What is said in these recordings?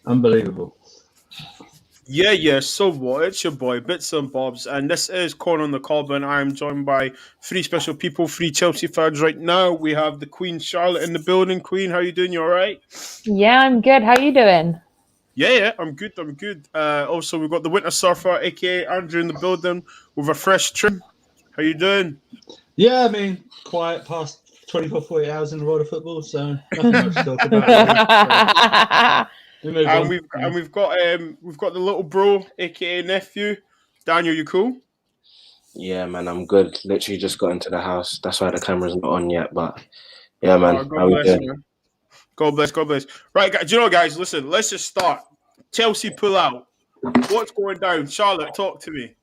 Unbelievable. Yeah. So what? It's your boy BITZ and BOBZ, and this is Corner on the Cobham. I am joined by three special people, three Chelsea fans. Right now, we have the Queen Charlotte in the building. Queen, how you doing? You all right? Yeah, I'm good. How you doing? Yeah. I'm good. I'm good. Also, we've got the Winter Surfer, aka Andrew, in the building with a fresh trim. How you doing? Yeah, I mean, quiet past 24, 48 hours in the world of football, so nothing much to talk about, really. So we move And on. we've got the little bro, aka nephew, Daniel. You cool? Yeah, man, I'm good. Literally just got into the house. That's why the camera's not on yet. But yeah, Oh, man, God how we bless, doing? man. God bless. God bless. Right, guys. You know, guys. Listen. Let's just start. Chelsea pull out. What's going down? Charlotte, talk to me.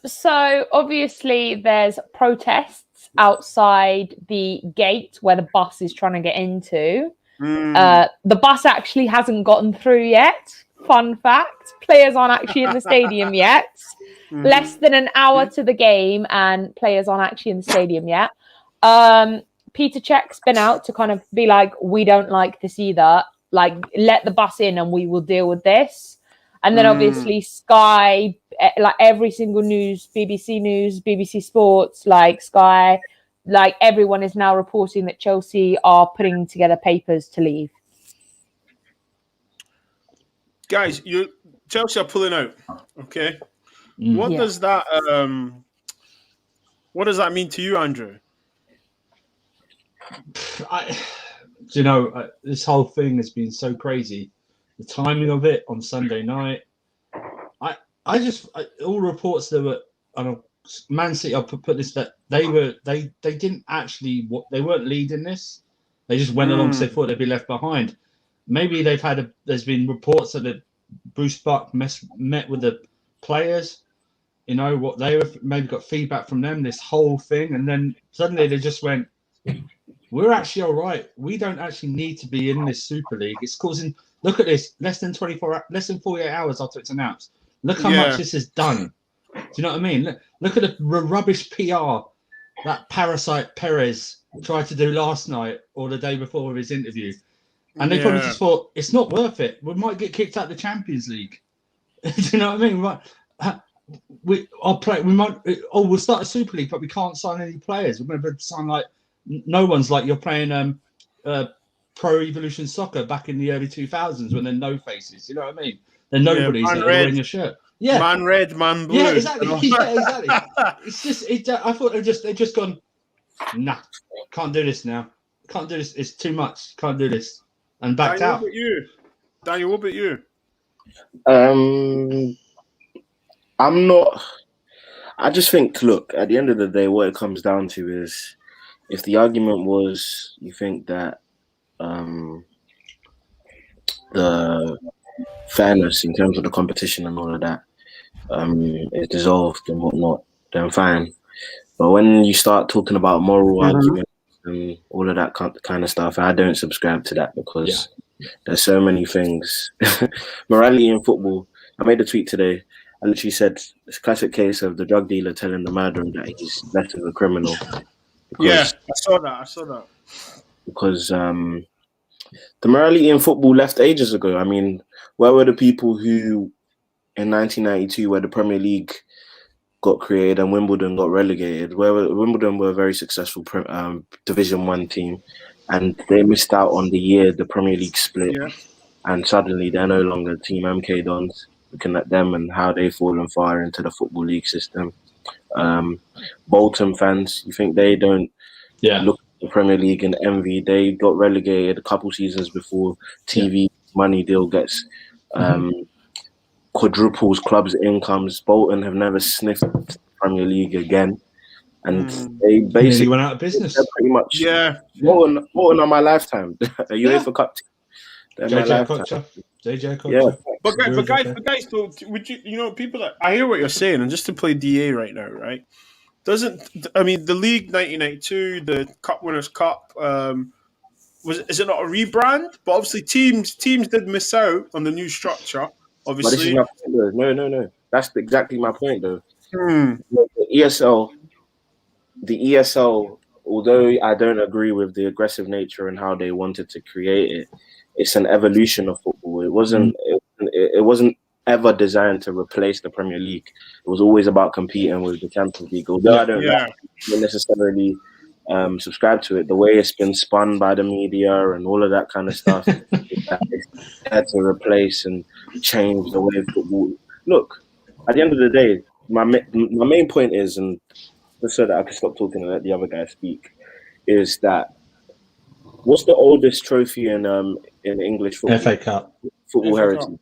So obviously there's protests outside the gate where the bus is trying to get into. The bus actually hasn't gotten through yet. Fun fact: players aren't actually in the stadium yet. Less than an hour to the game, and players aren't actually in the stadium yet. Peter Cech's been out to kind of be like, we don't like this either. Like, let the bus in, and we will deal with this. And then obviously Sky, like every single news, BBC Sports, like Sky, like everyone is now reporting that Chelsea are putting together papers to leave. Guys, Chelsea are pulling out. Okay. Mm. What Yeah. does that what does that mean to you, Andrew? This whole thing has been so crazy. The timing of it on Sunday night. All reports that were, I don't know, Man City. I'll put this that they didn't actually they weren't leading this. They just went along because they thought they'd be left behind. Maybe there's been reports that Bruce Buck met with the players. You know what they were, maybe got feedback from them. This whole thing, and then suddenly they just went, we're actually all right. We don't actually need to be in this Super League. It's causing. Look at this. Less than 48 hours after it's announced. Look how much this has done. Do you know what I mean? Look at the rubbish PR that parasite Perez tried to do last night or the day before with his interview, and they probably just thought it's not worth it. We might get kicked out of the Champions League. Do you know what I mean? We'll start a Super League, but we can't sign any players. We're going to be able to sign like. No one's like you're playing Pro Evolution Soccer back in the early 2000s when there are no faces. You know what I mean? There are nobodies that are wearing your shirt. Yeah, man red, man blue. Yeah, exactly. It's just I thought they just gone. Nah, can't do this now. Can't do this. It's too much. Can't do this. And backed out. Daniel, what about you? I'm not. I just think, look, at the end of the day, what it comes down to is, if the argument was you think that the fairness in terms of the competition and all of that is dissolved and whatnot, then fine. But when you start talking about moral arguments and all of that kind of stuff, I don't subscribe to that because there's so many things. Morality in football. I made a tweet today. I literally said it's a classic case of the drug dealer telling the murderer that he's less of a criminal. Because, I saw that. Because the morality in football left ages ago. I mean, where were the people who in 1992, where the Premier League got created and Wimbledon got relegated, Wimbledon were a very successful Division 1 team, and they missed out on the year the Premier League split, and suddenly they're no longer Team MK Dons. Looking at them and how they've fallen far into the Football League system. Bolton fans, you think they don't look at the Premier League and envy? They got relegated a couple seasons before TV money deal gets quadruples clubs' incomes. Bolton have never sniffed the Premier League again. And they basically went out of business. Pretty much. Bolton on my lifetime. A UEFA Cup team. JJ Kocher. Yeah. But guys, so would you, people that I hear what you're saying, and just to play DA right now, right? The league 1992, the Cup Winners' Cup, is it not a rebrand? But obviously teams did miss out on the new structure. Obviously, but this is my point, though. No. That's exactly my point, though. The ESL, although I don't agree with the aggressive nature and how they wanted to create it, it's an evolution of football. It wasn't. It wasn't ever designed to replace the Premier League. It was always about competing with the Champions League. Although I don't necessarily subscribe to it, the way it's been spun by the media and all of that kind of stuff, it's there to replace and change the way of football. Look, at the end of the day, my main point is, and just so that I can stop talking and let the other guy speak, is that what's the oldest trophy in English football? FA Cup. Football FA heritage. Cup.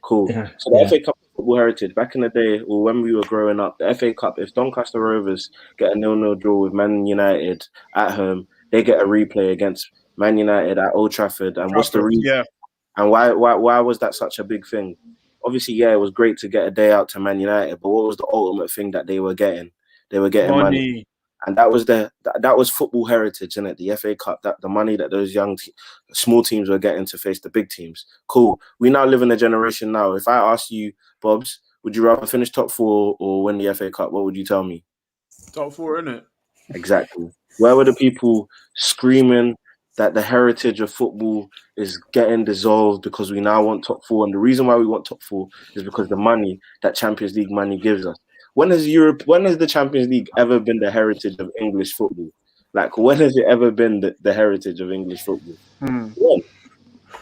Cool. Yeah, So the FA Cup football heritage, back in the day, or when we were growing up, the FA Cup, if Doncaster Rovers get a 0-0 draw with Man United at home, they get a replay against Man United at Old Trafford. And what's the reason? Yeah. And why was that such a big thing? Obviously, yeah, it was great to get a day out to Man United, but what was the ultimate thing that they were getting? They were getting money. And that was football heritage, innit? The FA Cup, that the money that those small teams were getting to face the big teams. Cool. We now live in a generation now. If I ask you, Bobs, would you rather finish top 4 or win the FA Cup? What would you tell me? Top 4, innit? Exactly. Where were the people screaming that the heritage of football is getting dissolved because we now want top 4? And the reason why we want top 4 is because the money that Champions League money gives us. When has the Champions League ever been the heritage of English football? Like, when has it ever been the heritage of English football? When?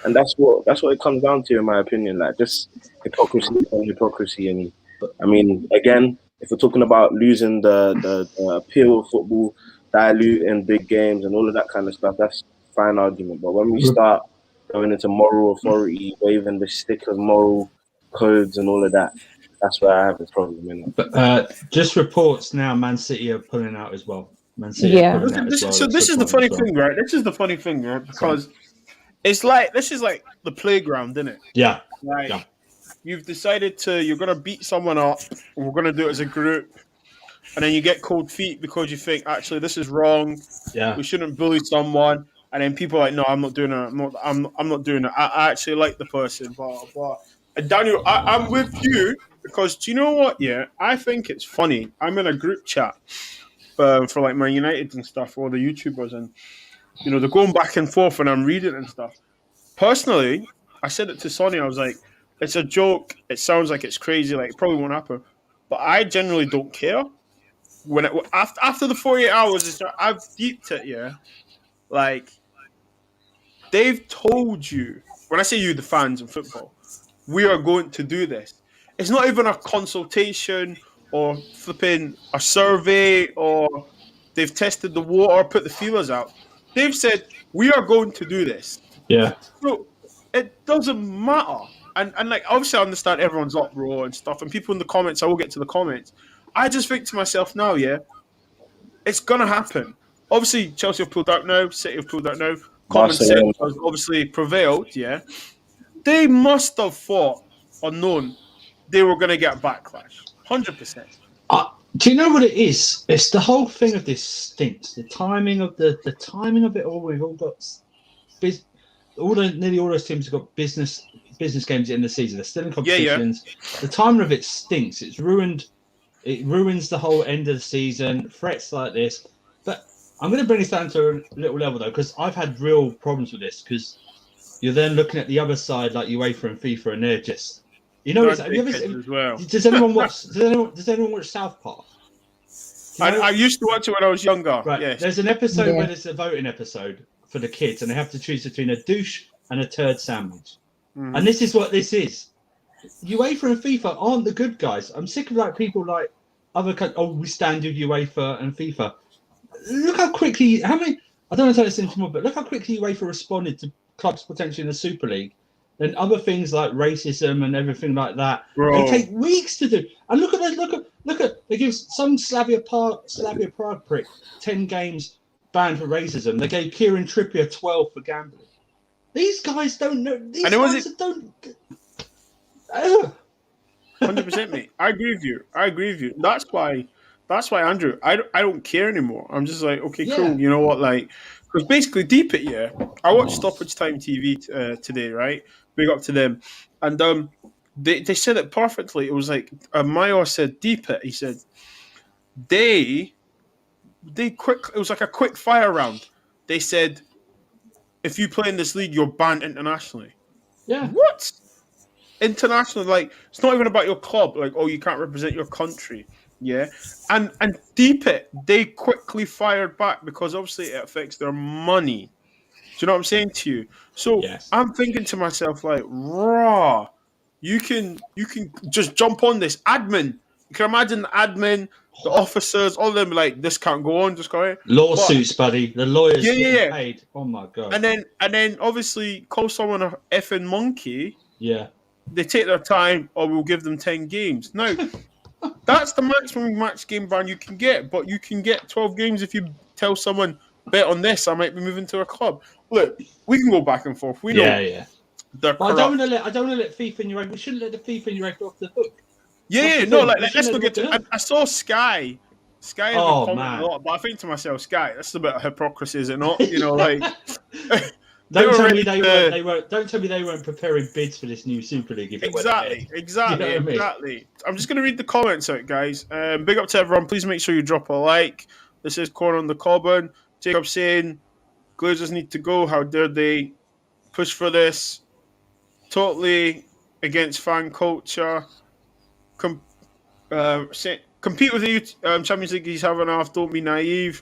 And that's what it comes down to, in my opinion. Like, just hypocrisy. And I mean, again, if we're talking about losing the appeal of football, diluting big games and all of that kind of stuff, that's a fine argument. But when we start going into moral authority, waving the stick of moral codes and all of that, that's where I have a problem in it. But just reports now, Man City are pulling out as well. Man City Yeah. This is the funny thing, right? This is the funny thing, right? Because it's like, this is like the playground, isn't it? Yeah. Like, Yeah. you've decided you're going to beat someone up, and we're going to do it as a group, and then you get cold feet because you think, actually, this is wrong. Yeah. We shouldn't bully someone. And then people are like, no, I'm not doing it. I'm not doing it. I actually like the person, blah, blah. And Daniel, I'm with you because, do you know what? Yeah, I think it's funny. I'm in a group chat for like Man United and stuff, all the YouTubers, and you know, they're going back and forth, and I'm reading and stuff. Personally, I said it to Sonny. I was like, it's a joke. It sounds like it's crazy. Like, it probably won't happen. But I generally don't care. After the 48 hours, I've deeped it. Yeah, like they've told you. When I say you, the fans in football, we are going to do this. It's not even a consultation or flipping a survey or they've tested the water, put the feelers out. They've said, we are going to do this. Yeah. So it doesn't matter. And like, obviously I understand everyone's uproar and stuff, and people in the comments, I will get to the comments. I just think to myself now, yeah, it's going to happen. Obviously, Chelsea have pulled out now, City have pulled out now. Common sense has obviously prevailed, yeah. They must have thought or known they were going to get a backlash. 100%. Do you know what it is? It's the whole thing of this stinks. The timing of the timing of it all. We've all got nearly all those teams have got business games in the season. They're still in competitions. Yeah. The timing of it stinks. It's ruined. It ruins the whole end of the season. Threats like this. But I'm going to bring this down to a little level though, because I've had real problems with this. Because you're then looking at the other side, like UEFA and FIFA, and they're just. You know, have you ever, as well. Does anyone watch? Does anyone watch South Park? I used to watch it when I was younger. Right. Yes. There's an episode where there's a voting episode for the kids, and they have to choose between a douche and a turd sandwich. Mm. And this is what this is. UEFA and FIFA aren't the good guys. I'm sick of like people like other countries. Oh, we stand with UEFA and FIFA. Look how quickly. I don't want to tell this anymore, but look how quickly UEFA responded to clubs potentially in the Super League. And other things like racism and everything like that, they take weeks to do. And look at they give some Slavia Prague prick 10 games banned for racism. They gave Kieran Trippier 12 for gambling. These guys don't know. These guys don't. 100%, mate. I agree with you. That's why, Andrew, I don't care anymore. I'm just like, okay, cool. You know what, like, because basically, Deep It, yeah. I watched Stoppage Time TV today, right? Big up to them. And they said it perfectly. It was like, Mayor said, Deep It. He said, they quick. It was like a quick fire round. They said, if you play in this league, you're banned internationally. Yeah. What? international. Like, it's not even about your club. Like, oh, you can't represent your country. Yeah, and deep it, they quickly fired back because obviously it affects their money. Do you know what I'm saying to you? So Yes. I'm thinking to myself, like, raw, you can just jump on this admin. You can imagine the admin, the officers, all of them like, this can't go on, just go. Lawsuits, buddy. The lawyers getting Yeah. paid. Oh my god. And then obviously call someone a effing monkey. Yeah. They take their time, or we'll give them 10 games. Now, that's the maximum max game ban you can get, but you can get 12 games if you tell someone, bet on this, I might be moving to a club. Look, we can go back and forth. We know. Yeah. But I don't want to let FIFA and Europa. We shouldn't let the FIFA and Europa off the hook. Yeah, no, like let's look at. I saw Sky. Sky has been commenting a lot, but I think to myself, Sky, that's a bit of hypocrisy, is it not? You know, like. Don't tell me they weren't. Don't tell me they weren't preparing bids for this new Super League. If Exactly. You know what I mean? I'm just going to read the comments out, guys. Big up to everyone. Please make sure you drop a like. This is Corner on the Cobham. Jacob saying, Glazers need to go. How dare they push for this? Totally against fan culture. Compete with the Champions League he's having off. Don't be naive.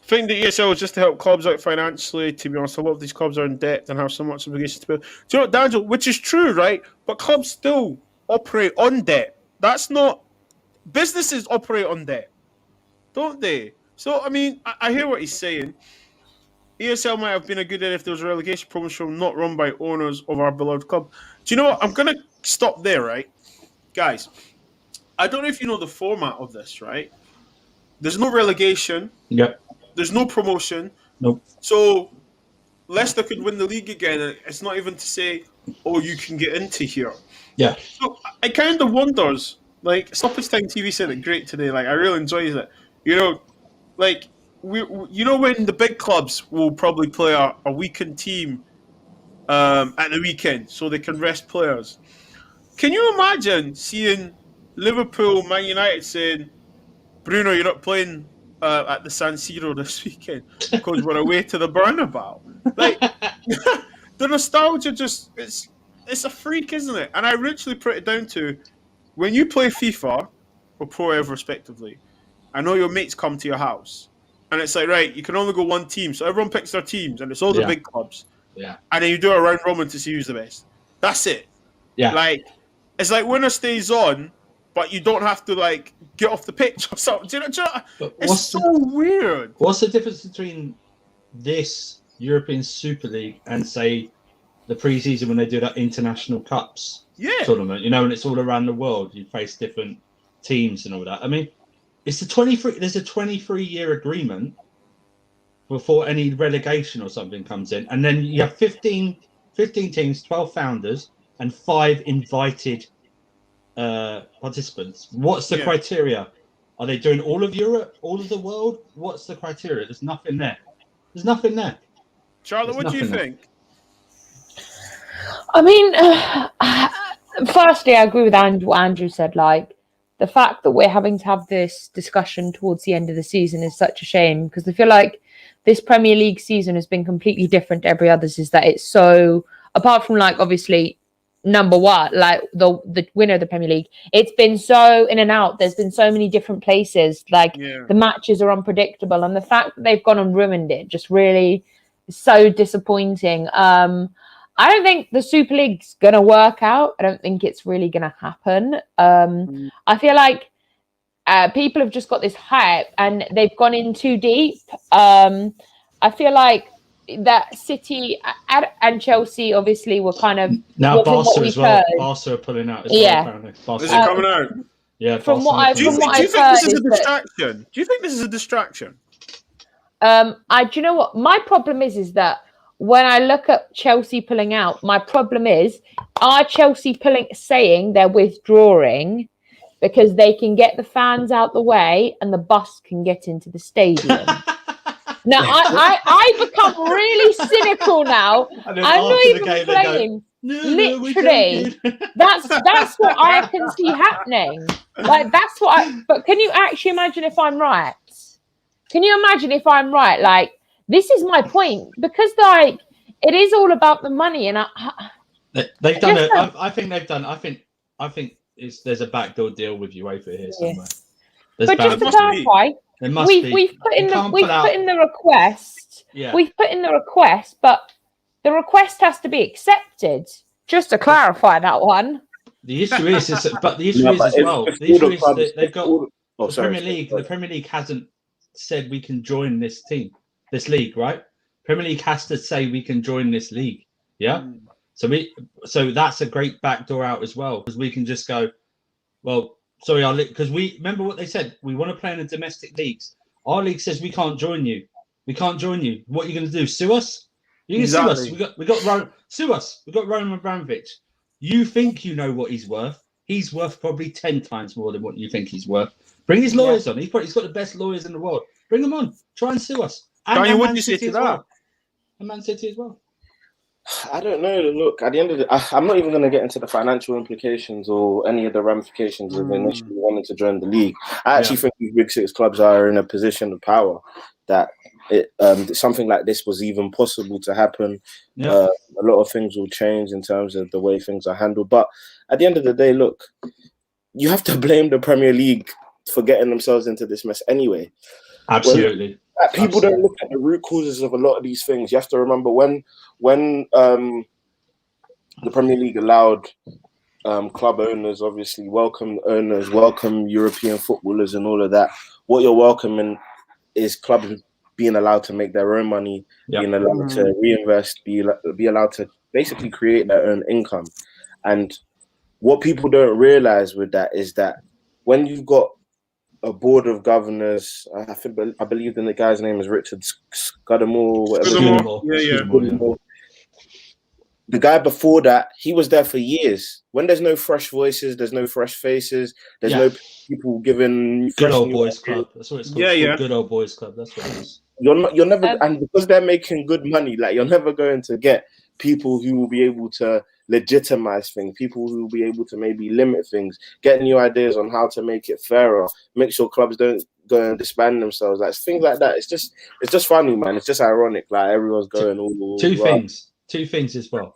Think the ESL is just to help clubs out financially. To be honest, a lot of these clubs are in debt and have so much obligation to pay. Do you know what, Daniel? Which is true, right? But clubs still operate on debt. That's not... Businesses operate on debt, don't they? So, I mean, I hear what he's saying. ESL might have been a good idea if there was a relegation promotion not run by owners of our beloved club. Do you know what? I'm going to stop there, right? Guys, I don't know if you know the format of this, right? There's no relegation. Yep. There's no promotion. Nope. So Leicester could win the league again. And it's not even to say, oh, you can get into here. Yeah. So I kind of wonders, like, Stoppage Time TV said it great today. Like, I really enjoyed it. You know, like, you know when the big clubs will probably play a weakened team at the weekend so they can rest players. Can you imagine seeing Liverpool, Man United saying, Bruno, you're not playing at the San Siro this weekend because we're away to the Bernabeu? Like, the nostalgia just, it's a freak, isn't it? And I literally put it down to, when you play FIFA or Pro Evo respectively, I know your mates come to your house and it's like, right, you can only go one team. So everyone picks their teams and it's all the big clubs. Yeah. And then you do a round robin to see who's the best. That's it. Yeah. Like, it's like winner stays on, but you don't have to, like, get off the pitch or something. Do you know? It's so weird. What's the difference between this European Super League and, say, the pre-season when they do that international cups tournament? You know, and it's all around the world. You face different teams and all that. I mean, it's there's a 23-year agreement before any relegation or something comes in. And then you have 15 teams, 12 founders, and 5 invited participants. What's the criteria? Are they doing all of Europe, all of the world? What's the criteria? There's nothing there. Charlotte, what do you think? I mean, firstly, I agree with what Andrew said. Like, the fact that we're having to have this discussion towards the end of the season is such a shame, because I feel like this Premier League season has been completely different to every other's. Is that it's so, apart from, like, obviously number one, like the winner of the Premier League, it's been so in and out. There's been so many different places. Like, the matches are unpredictable, and the fact that they've gone and ruined it just really is so disappointing. I don't think the Super League's gonna work out. I don't think it's really gonna happen. I feel like people have just got this hype and they've gone in too deep. I feel like that City and Chelsea obviously were kind of now Barca as well. Barca are pulling out as well. Is it coming out? Yeah. From what I've do you think this is a distraction? Do you think this is a distraction? Do you know what my problem is that when I look at Chelsea pulling out, my problem is, are Chelsea saying they're withdrawing because they can get the fans out the way and the bus can get into the stadium? Now, I become really cynical now. I'm not even playing. Literally, that's what I can see happening. Like, that's what but can you actually imagine if I'm right? Can you imagine if I'm right? Like, this is my point, because, like, it is all about the money, and They've done it. I think they've done. I think there's a backdoor deal with UEFA here somewhere. But just to clarify, we've put in the request. Yeah. We've put in the request, but the request has to be accepted. Just to clarify that one. The issue is as well. The issue is that they've got the Premier League. The Premier League hasn't said we can join this league, right? Premier League has to say we can join this league. Yeah. So that's a great backdoor out as well, because we can just go, well, sorry, because we remember what they said. We want to play in the domestic leagues. Our league says we can't join you. We can't join you. What are you going to do? Sue us? You can sue us. Sue us. We got Roman Abramovich. You think you know what he's worth? He's worth probably 10 times more than what you think he's worth. Bring his lawyers on. He's got the best lawyers in the world. Bring them on. Try and sue us. And what do you say to that? And Man City as well. I don't know. Look, at the end of the I'm not even going to get into the financial implications or any of the ramifications of initially wanting to join the league. I actually think these Big Six clubs are in a position of power that something like this was even possible to happen. A lot of things will change in terms of the way things are handled. But at the end of the day, look, you have to blame the Premier League for getting themselves into this mess anyway. Absolutely. People don't look at the root causes of a lot of these things. You have to remember when the Premier League allowed club owners, obviously welcome owners, welcome European footballers and all of that. What you're welcoming is clubs being allowed to make their own money, being allowed to reinvest, be allowed to basically create their own income. And what people don't realize with that is that when you've got a board of governors, I believe the guy's name is Richard Scudamore. Scudamore. The guy before that, he was there for years. When there's no fresh voices, there's no fresh faces, there's no people giving good old boys club. That's what it's called. Yeah. Good old boys club. That's what it is. You're never, and because they're making good money, like you're never going to get people who will be able to legitimize things, people who will be able to maybe limit things, get new ideas on how to make it fairer, make sure clubs don't go and disband themselves, like things like that. It's just funny, man. It's just ironic. Like everyone's going all Two things as well.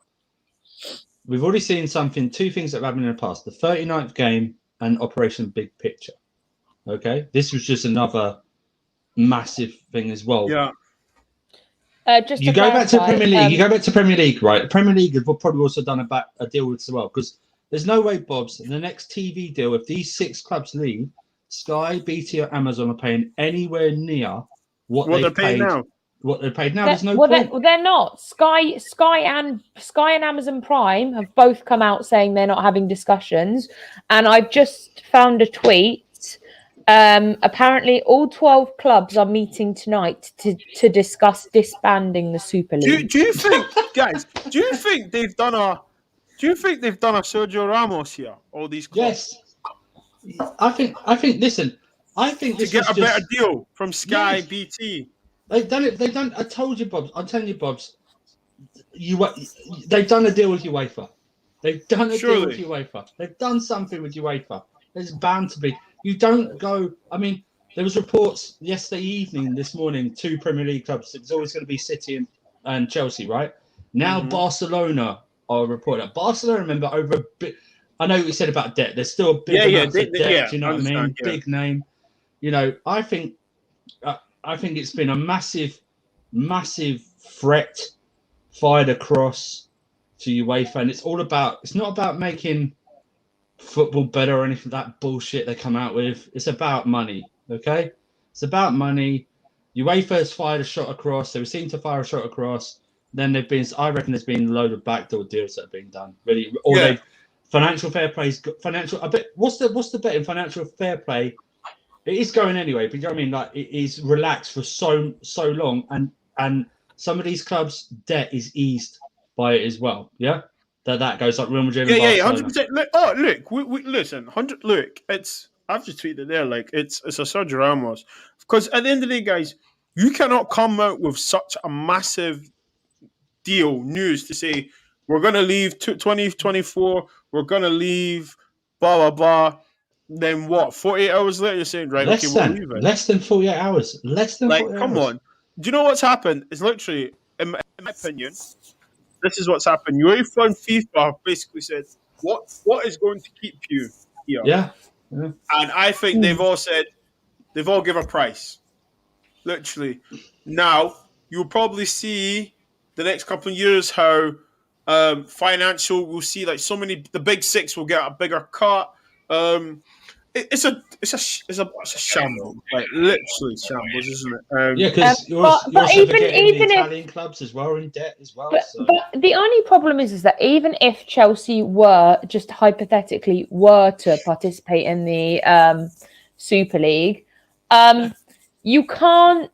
We've already seen two things that have happened in the past: the 39th game and Operation Big Picture. Okay, this was just another massive thing as well. Yeah. You go back to Premier League. Right? The Premier League have probably also done a deal with as well, because there's no way, Bobs, in the next TV deal, if these 6 clubs leave, Sky, BT, or Amazon are paying anywhere near what they're paid now. What they're paid now, there's no point. They're not. Sky and Amazon Prime have both come out saying they're not having discussions, and I've just found a tweet. Apparently, all 12 clubs are meeting tonight to discuss disbanding the Super League. Do you think, guys? Do you think they've done a Sergio Ramos here? All these clubs. Yes, I think. Listen, I think to get a better deal from Sky, BT. They've done it. I told you, Bobs. I'm telling you, Bobs. They've done a deal with UEFA. They've done a deal with UEFA. They've done something with UEFA. There's bound to be. You don't go. I mean, there was reports yesterday evening, this morning, 2 Premier League clubs. It's always going to be City and Chelsea, right? Now Barcelona are reporting. Barcelona, remember, over a bit. I know what you said about debt. There's still a big amount of debt. You know what I mean? Yeah. Big name. You know, I think it's been a massive, massive threat fired across to UEFA, and it's not about making football better or anything of that bullshit they come out with. It's about money, okay? It's about money. UEFA has fired a shot across. They seem to fire a shot across. Then I reckon there's been a load of backdoor deals that have been done. Really, financial fair play. I bet. What's the bet in financial fair play? It is going anyway, but you know what I mean? Like, it is relaxed for so long, and some of these clubs' debt is eased by it as well. Yeah. That goes like Real Madrid. 100%. Listen, 100. Look, I've just tweeted there, like it's a Sergio Ramos, because at the end of the day, guys, you cannot come out with such a massive news to say we're gonna leave 2024, we're gonna leave, blah blah blah. Then what? 48 hours later, you're saying we're leaving. Less than 48 hours. Come on. Do you know what's happened? It's literally, in my opinion, this is what's happened. UEFA and FIFA basically said, what is going to keep you here? Yeah. And I think they've all said, they've all given a price. Literally. Now, you'll probably see the next couple of years how financial, we'll see like so many, the big six will get a bigger cut. It's a shambles, like literally shambles, isn't it? Yeah, because you're also getting the Italian clubs as well in debt as well. But the only problem is that even if Chelsea were just hypothetically to participate in the Super League, you can't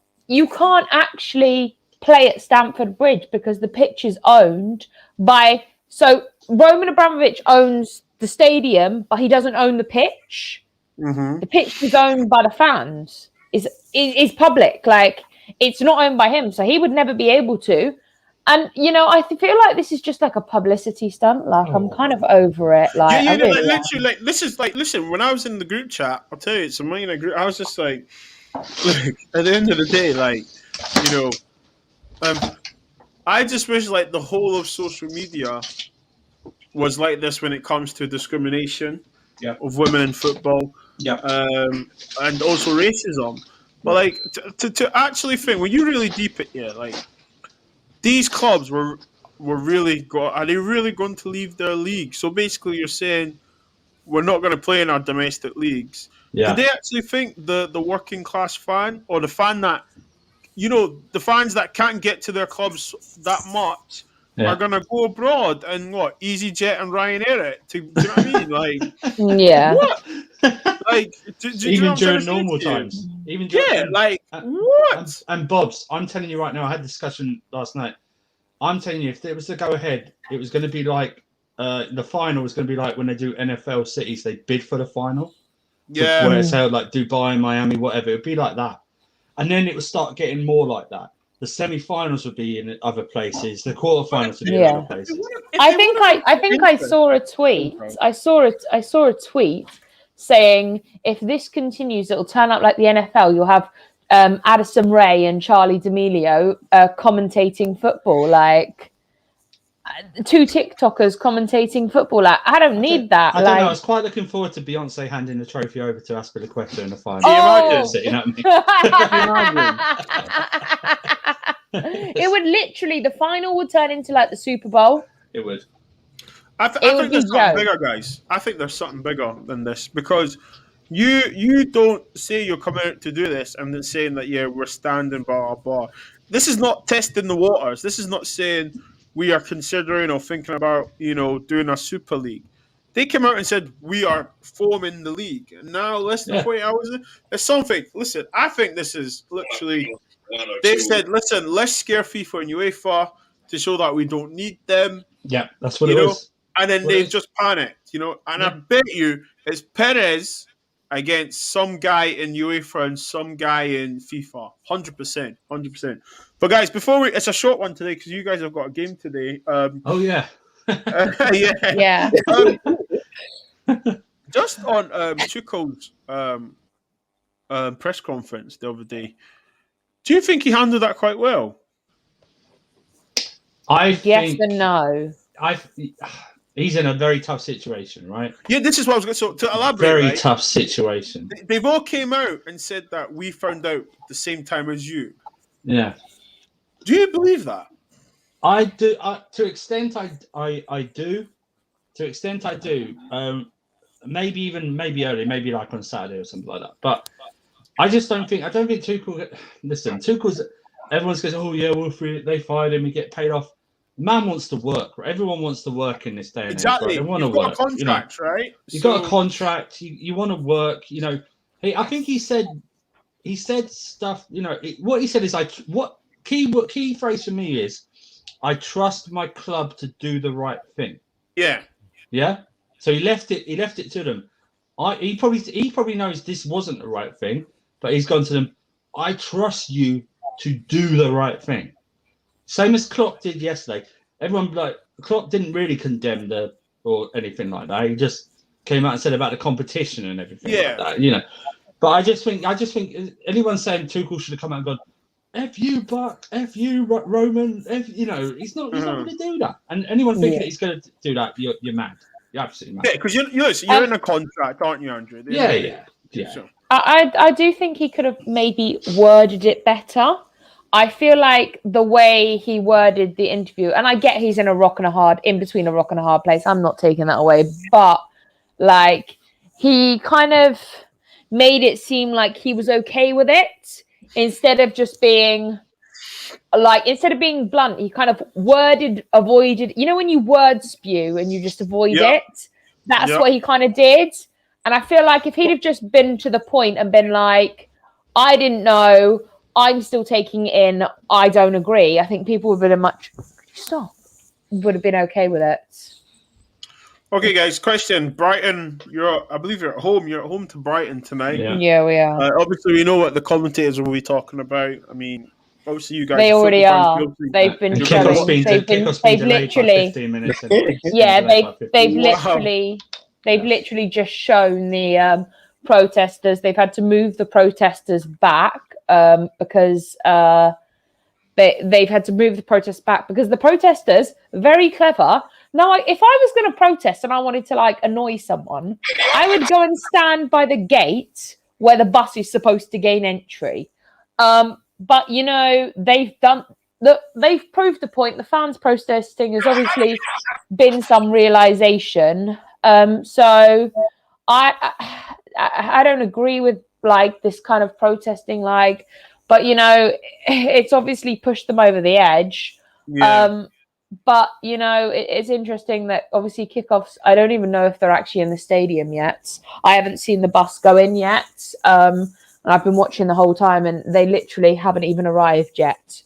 actually play at Stamford Bridge because the pitch is owned by. So Roman Abramovich owns the stadium, but he doesn't own the pitch. Mm-hmm. The pitch is owned by the fans. Is public, like it's not owned by him, so he would never be able to. And I feel like this is just like a publicity stunt. Like I'm kind of over it. Like literally, like this is like, listen. When I was in the group chat, I'll tell you, it's a group. I was just like, at the end of the day, like I just wish like the whole of social media was like this when it comes to discrimination of women in football. Yeah. And also racism. But like to actually think, when you really deep it, like these clubs were really are they really going to leave their league? So basically you're saying we're not going to play in our domestic leagues. Yeah. Do they actually think the working class fan, or the fan that the fans that can't get to their clubs that much are going to go abroad and EasyJet and Ryanair it? Do you know what I mean? Like, yeah. What? Like, even during normal times. Even during, what? And Bob's, I'm telling you right now, I had a discussion last night. I'm telling you, if it was to go ahead, it was going to be like the final was going to be like when they do NFL cities, they bid for the final. Yeah. Where it's held like Dubai, Miami, whatever. It would be like that. And then it would start getting more like that. The semi-finals would be in other places. The quarterfinals would be in other places. I think I saw a tweet. I saw a tweet saying if this continues, it'll turn out like the NFL. You'll have Addison Rae and Charlie D'Amelio commentating football, like two TikTokers commentating football. Like, I don't need that. I don't know. I was quite looking forward to Beyonce handing the trophy over to Aspilicueta in the final. It would literally, the final would turn into like the Super Bowl. It would. I think there's something bigger, guys. I think there's something bigger than this, because you don't say you're coming out to do this and then saying that we're standing blah blah blah. This is not testing the waters. This is not saying we are considering or thinking about doing a Super League. They came out and said we are forming the league, and now less than 48 hours. There's something. Listen, I think this is literally. They said, listen, let's scare FIFA and UEFA to show that we don't need them. Yeah, that's what it is. And then they've just panicked, And I bet you it's Perez against some guy in UEFA and some guy in FIFA. 100%. But guys, it's a short one today because you guys have got a game today. Oh yeah. Yeah. Just on Tuchel's press conference the other day, do you think he handled that quite well? Yes and no. He's in a very tough situation, right? Yeah, this is what I was going to elaborate. Very tough situation. They've all came out and said that we found out the same time as you. Yeah. Do you believe that? I do. To extent, I do. To extent, I do. Maybe early, maybe like on Saturday or something like that. But I just don't think. I don't think Tuchel. Listen, Tuchel's. Everyone's going, oh yeah, they fired him. We get paid off. Man wants to work. Right? Everyone wants to work in this day and age. Exactly. Right? They want You've to got work. A contract, right? You've got a contract. You want to work. I think he said stuff. What he said is key phrase for me is, I trust my club to do the right thing. Yeah. Yeah. So he left it to them. He probably knows this wasn't the right thing, but he's gone to them. I trust you to do the right thing. Same as Klopp did yesterday. Everyone Klopp didn't really condemn or anything like that. He just came out and said about the competition and everything like that. But I just think anyone saying Tuchel should have come out and gone, F you, Buck, F you, Roman, he's not going to do that. And anyone thinking that he's going to do that, you're mad. You're absolutely mad. Yeah, because you're in a contract, aren't you, Andrew? Yeah. So. I do think he could have maybe worded it better. I feel like the way he worded the interview, and I get he's in between a rock and a hard place. I'm not taking that away, but like he kind of made it seem like he was okay with it instead of being blunt. He kind of avoided. You know when you word spew and you just avoid it. That's what he kind of did. And I feel like if he'd have just been to the point and been like, I didn't know, I'm still taking it in, I don't agree, I think people would have been been okay with it. Okay, guys, question. Brighton, I believe you're at home. You're at home to Brighton tonight. Yeah, we are. Obviously, we know what the commentators will be talking about. I mean, obviously, you guys. They already are. They've been showing. They've literally. 15 minutes. They've literally just shown the protesters. They've had to move the protesters back because they've had to move the protests back because the protesters, very clever. Now, if I was going to protest and I wanted to annoy someone, I would go and stand by the gate where the bus is supposed to gain entry. But they've proved the point. The fans protesting has obviously been some realization. So I don't agree with this kind of protesting, but it's obviously pushed them over the edge. Yeah. But it's interesting that obviously kickoffs, I don't even know if they're actually in the stadium yet. I haven't seen the bus go in yet. And I've been watching the whole time and they literally haven't even arrived yet.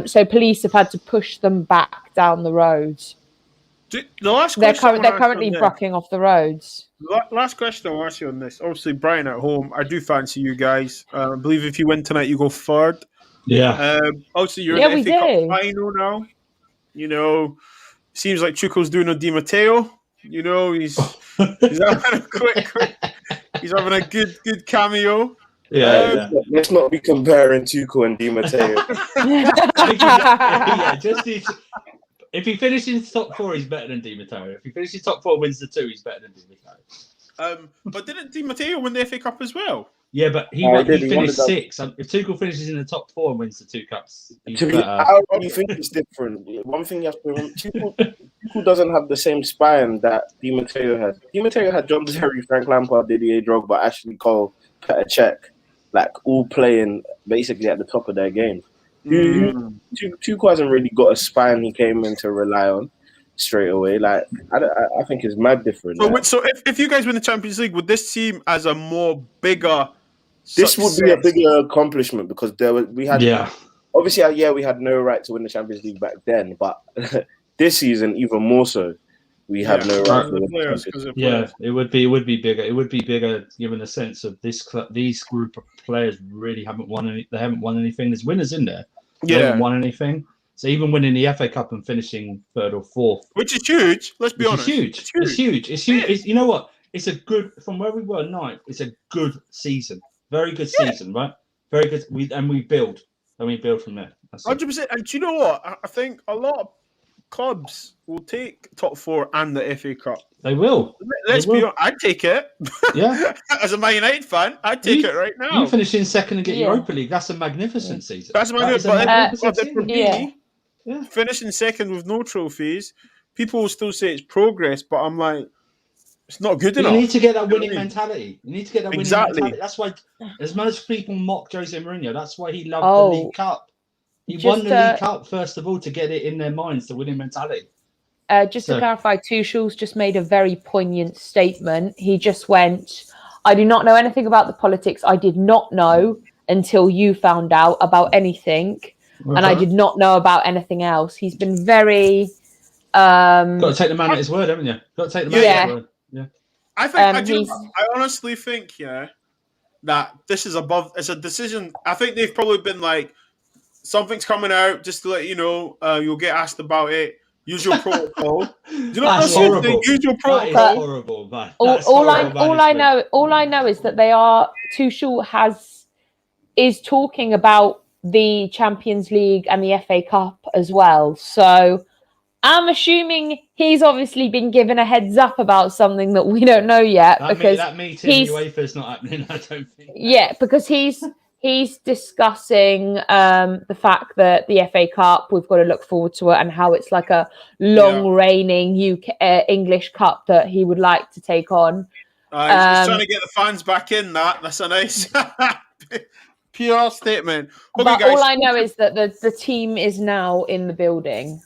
So police have had to push them back down the roads. The last question they're currently blocking off the roads. Last question I'll ask you on this. Obviously, Brian at home, I do fancy you guys. I believe if you win tonight, you go third. Yeah. Obviously, you're in the FA Cup final now. Seems like Tuchel's doing a Di Matteo. He's having a quick. He's having a good cameo. Yeah. Let's not be comparing Tuchel and Di Matteo. If he finishes top 4, he's better than Di Matteo. If he finishes top 4, wins the 2, he's better than Di Matteo. But didn't Di Matteo win the FA Cup as well? Yeah, but he finished 6th. If Tuchel finishes in the top 4 and wins the 2 cups, I think it's different. One thing you have to remember, Tuchel doesn't have the same spine that Di Matteo has. Di Matteo had John Terry, Frank Lampard, Didier Drogba, Ashley Cole, Petr Cech, all playing basically at the top of their game. Tuchel hasn't really got a spine he came in to rely on straight away. I think it's mad different. So if you guys win the Champions League, would this seem as a more bigger? This would be a bigger accomplishment because we had no right to win the Champions League back then, but this season even more so. We have no right to win the Champions League. Yeah, it would be bigger. It would be bigger given the sense of these group of players really haven't won any. They haven't won anything. There's winners in there. They haven't won anything. So even winning the FA Cup and finishing 3rd or 4th, which is huge. Let's be honest. It's huge. You know what? It's a good from where we were 9th. It's a good season. Very good season, right? Very good. We build from there. 100%. And do you know what? I think a lot of clubs will take top 4 and the FA Cup. They will. Let's be honest. I'd take it. Yeah. As a Man United fan, I'd take it right now. You finish in 2nd and get Europa League. That's a magnificent season. That's magnificent. But for me, finishing 2nd with no trophies, people will still say it's progress, but I'm like, it's not good enough. You need to get that winning mentality. You need to get that winning Exactly. mentality. That's why, as much as people mock Jose Mourinho, that's why he loved the League Cup. He won the League Cup, first of all, to get it in their minds, the winning mentality. To clarify, Tuchel's just made a very poignant statement. He just went, I do not know anything about the politics. I did not know until you found out about anything. And I did not know about anything else. He's been very... Got to take the man at his word, haven't you? Got to take the man at his word. Yeah. I honestly think, that this is above... It's a decision... I think they've probably been like, something's coming out, just to let you know, you'll get asked about it. Use your protocol. Do you know that's horrible. Use your protocol. That is horrible, man. All I know is that Tuchel is talking about the Champions League and the FA Cup as well. So I'm assuming he's obviously been given a heads up about something that we don't know yet. That meeting UEFA's not happening, I don't think. Yeah, because he's discussing the fact that the FA Cup, we've got to look forward to it, and how it's like a long reigning UK English Cup that he would like to take on. He's just trying to get the fans back in. That's a nice PR statement. Okay, but guys. all I know is that the team is now in the building.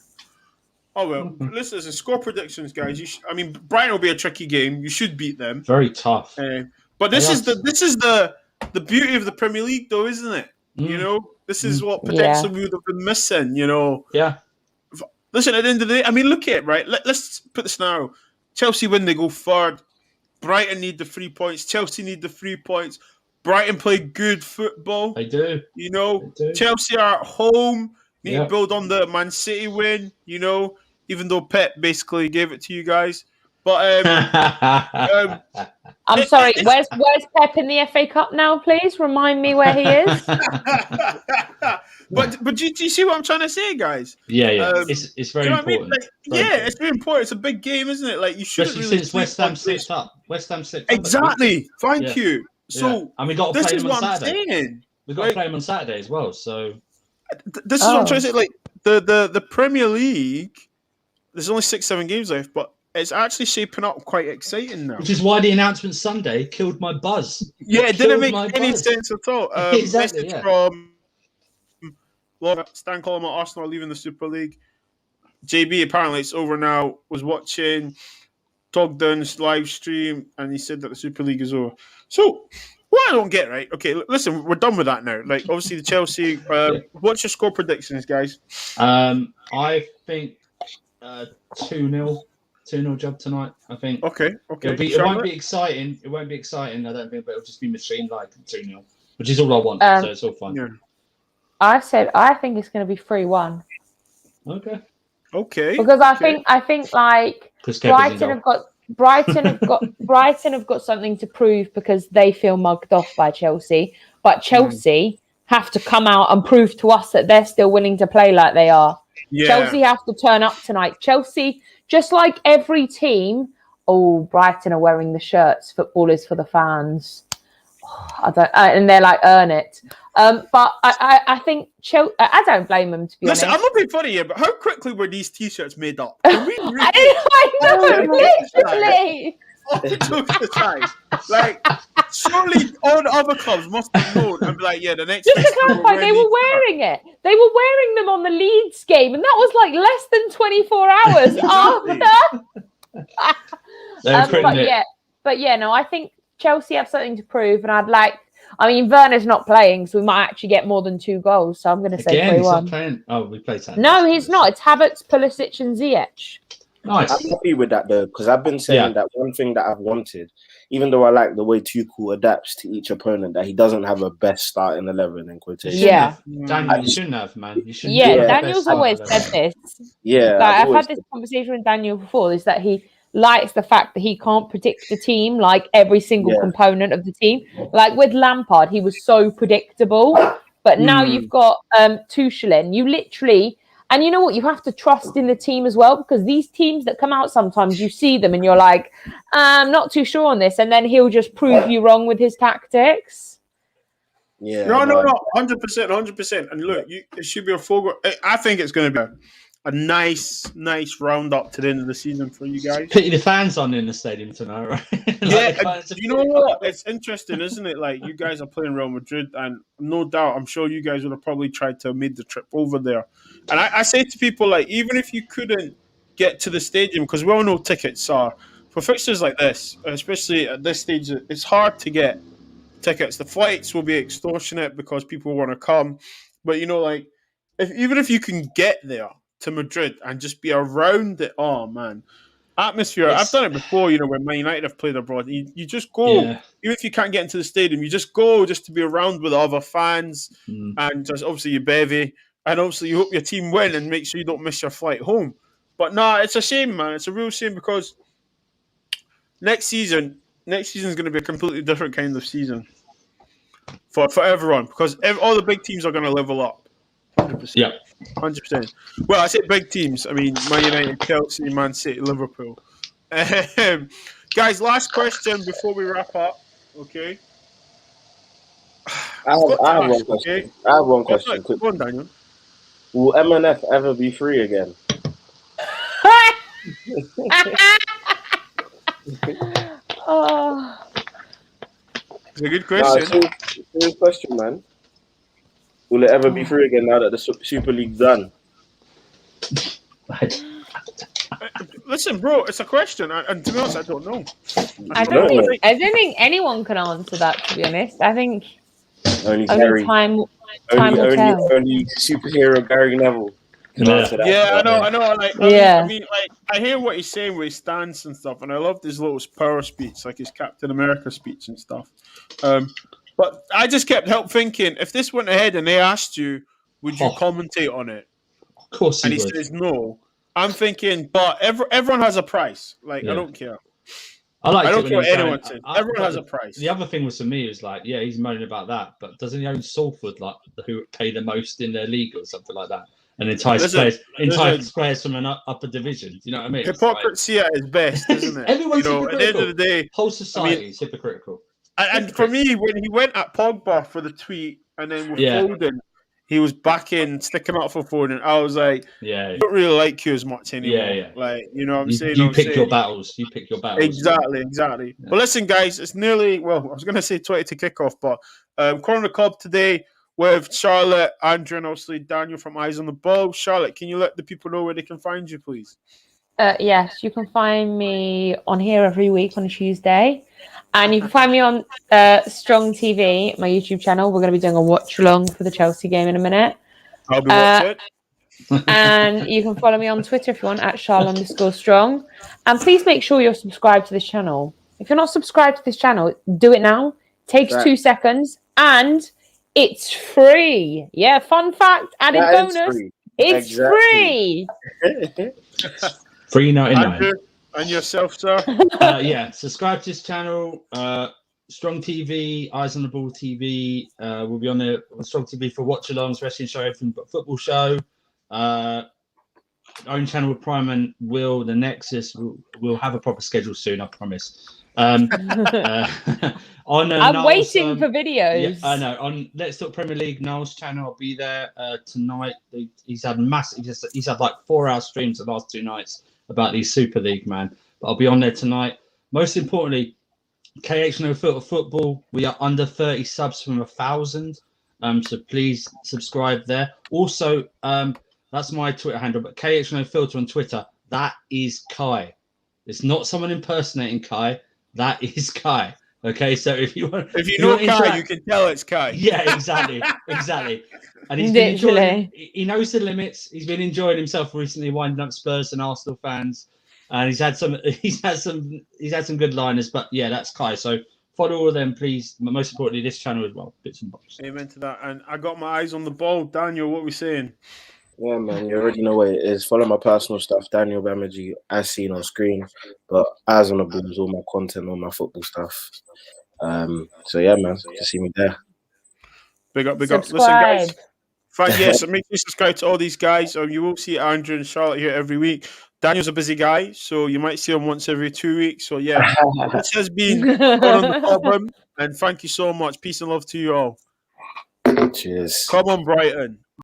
Oh well, listen, score predictions, guys. Brighton will be a tricky game. You should beat them. Very tough. But this is the beauty of the Premier League, though, isn't it? You know, this is what potentially we would have been missing. You know. Yeah. Listen, at the end of the day, look at it, right. Let's put the scenario: Chelsea win, they go third. Brighton need the 3 points. Chelsea need the 3 points. Brighton play good football. They do. You know, Chelsea are at home. Need to build on the Man City win. You know, even though Pep basically gave it to you guys. But I'm sorry. Where's Pep in the FA Cup now? Please remind me where he is. but do you see what I'm trying to say, guys? Yeah. It's very important. It's very important. It's a big game, isn't it? Like you should. Especially since West Ham slipped up. Exactly. Thank you. So and we got to play them on Saturday. Saying. We've got to play them on Saturday as well. So this is what I'm trying to say. Like the Premier League, there's only 6-7 games left, but it's actually shaping up quite exciting now. Which is why the announcement Sunday killed my buzz. It didn't make any sense at all. Exactly, message from Stan Collum at Arsenal leaving the Super League. JB, apparently it's over now, was watching Togden's live stream, and he said that the Super League is over. So, what I don't get, right? Okay, listen, we're done with that now. Like, obviously, the Chelsea. What's your score predictions, guys? I think 2-0. 2-0 job tonight, I think. Okay. It won't be exciting. I don't think, but it'll just be machine-like 2-0, which is all I want. So it's all fine. Yeah. I think it's going to be 3-1. Okay. Because I think like Brighton have got something to prove because they feel mugged off by Chelsea, but Chelsea have to come out and prove to us that they're still willing to play like they are. Yeah. Chelsea have to turn up tonight. Chelsea, just like every team, Brighton are wearing the shirts. Football is for the fans. And they're like, earn it. But I think I don't blame them, to be honest. I'm not being funny here, but how quickly were these T-shirts made up? Can we I know, literally. Like, surely all the other clubs must have known and be like, the next. Just to clarify, they were wearing it. They were wearing them on the Leeds game, and that was like less than 24 hours after. No, I think Chelsea have something to prove, and Werner's not playing, so we might actually get more than 2 goals. So I'm going to say 3-1. He's not playing. Oh, we played Saturday. No, he's not. It's Havertz, Pulisic, and Ziyech. Nice. I'm happy with that though, because I've been saying that one thing that I've wanted, even though I like the way Tuchel adapts to each opponent, that he doesn't have a best starting 11 in quotation. Yeah, Daniel, you shouldn't have, man. Daniel's always said this. Yeah, I've had this conversation with Daniel before. Is that he likes the fact that he can't predict the team, like every single component of the team. Like with Lampard, he was so predictable, but now you've got Tuchel. You literally. And you know what? You have to trust in the team as well, because these teams that come out sometimes, you see them and you're like, I'm not too sure on this. And then he'll just prove you wrong with his tactics. Yeah. No, 100%. And look, it should be a full. I think it's going to be a nice roundup to the end of the season for you guys. Pity the fans on in the stadium tonight, right? You know what? It's interesting, isn't it? Like, you guys are playing Real Madrid, and no doubt, I'm sure you guys would have probably tried to have made the trip over there. And I say to people, like, even if you couldn't get to the stadium, because we all know tickets are, for fixtures like this, especially at this stage, it's hard to get tickets. The flights will be extortionate because people want to come. But, like, even if you can get there to Madrid and just be around it, oh, man. Atmosphere. I've done it before, when Man United have played abroad. You just go, even if you can't get into the stadium, you just go just to be around with other fans and just obviously your bevy. And obviously, you hope your team win and make sure you don't miss your flight home. But it's a shame, man. It's a real shame because next season is going to be a completely different kind of season. for everyone, because all the big teams are going to level up. 100%. Yeah. 100%. Well, I say big teams. I mean, Man United, Chelsea, Man City, Liverpool. Guys, last question before we wrap up. Okay. I have one question. Okay? I have one question. Go on, Daniel. Will MNF ever be free again? Oh. It's a good question. Serious question, man. Will it ever be free again now that the Super League's done? Listen, bro, it's a question, and to be honest, I don't know. I don't think anyone can answer that. To be honest, I think only time will tell. Only superhero Gary Neville can answer that. Yeah, I know. Like, I mean, like, I hear what he's saying with his stance and stuff, and I love his little power speech, like his Captain America speech and stuff. But I just kept thinking, if this went ahead and they asked you, would you commentate on it? Of course he would. And he says no. I'm thinking, but everyone has a price. Like, I don't care. I don't care what anyone says. Everyone has a price. The other thing was for me was like, yeah, he's moaning about that, but doesn't he own Salford, like who pay the most in their league or something like that, and entice players from an upper division? Do you know what I mean? Hypocrisy at its best, isn't it? Everyone's hypocritical. At the end of the day, whole society is hypocritical. And for me, when he went at Pogba for the tweet, and then with Foden, he was sticking up for Foden. I was like, I don't really like you as much anymore. Yeah. Like, you know what I'm saying? You pick your battles. Exactly. Yeah. But listen, guys, it's nearly, I was going to say 20 to kick off, but Corner Club today with Charlotte, Andrew, and obviously Daniel from Eyes on the Ball. Charlotte, can you let the people know where they can find you, please? Yes, you can find me on here every week on a Tuesday. And you can find me on Strong TV, my YouTube channel. We're going to be doing a watch along for the Chelsea game in a minute. I'll be watching. And you can follow me on Twitter if you want at Charl_Strong. And please make sure you're subscribed to this channel. If you're not subscribed to this channel, do it now. It takes 2 seconds and it's free. Yeah, fun fact, added bonus. It's free. $3.99. And yourself, sir? Subscribe to this channel. Strong TV, Eyes on the Ball TV. We'll be on the Strong TV for watch-alongs, wrestling show, everything but football show. Own channel with Prime and Will, the Nexus. We'll have a proper schedule soon, I promise. I'm waiting for videos. Yeah, I know. On Let's Talk Premier League, Niall's channel, I'll be there tonight. He's had massive. He's had like 4-hour streams the last 2 nights about the Super League, man. But I'll be on there tonight. Most importantly, KH No Filter Football. We are under 30 subs from 1,000. So please subscribe there. Also, that's my Twitter handle, but KH No Filter on Twitter. That is Kai. It's not someone impersonating Kai. That is Kai. Okay, so if you know Kai, you can tell it's Kai. Yeah, exactly. And he's been enjoying. He knows the limits. He's been enjoying himself recently, winding up Spurs and Arsenal fans, and he's had some good liners. But yeah, that's Kai. So follow all of them, please. But most importantly, this channel as well. Bits and bobs. Amen to that. And I got my eyes on the ball. Daniel, what are we saying? Yeah, man, you already know what it is. Follow my personal stuff, Daniel Bamaji, as seen on screen. But Eyes on the Ball is all my content, all my football stuff. So yeah, man, just see me there. Big up. Listen, guys. Yes, make sure you subscribe to all these guys. You will see Andrew and Charlotte here every week. Daniel's a busy guy, so you might see him once every 2 weeks. So yeah, this has been on the Cobham, and thank you so much. Peace and love to you all. Cheers. Come on, Brighton.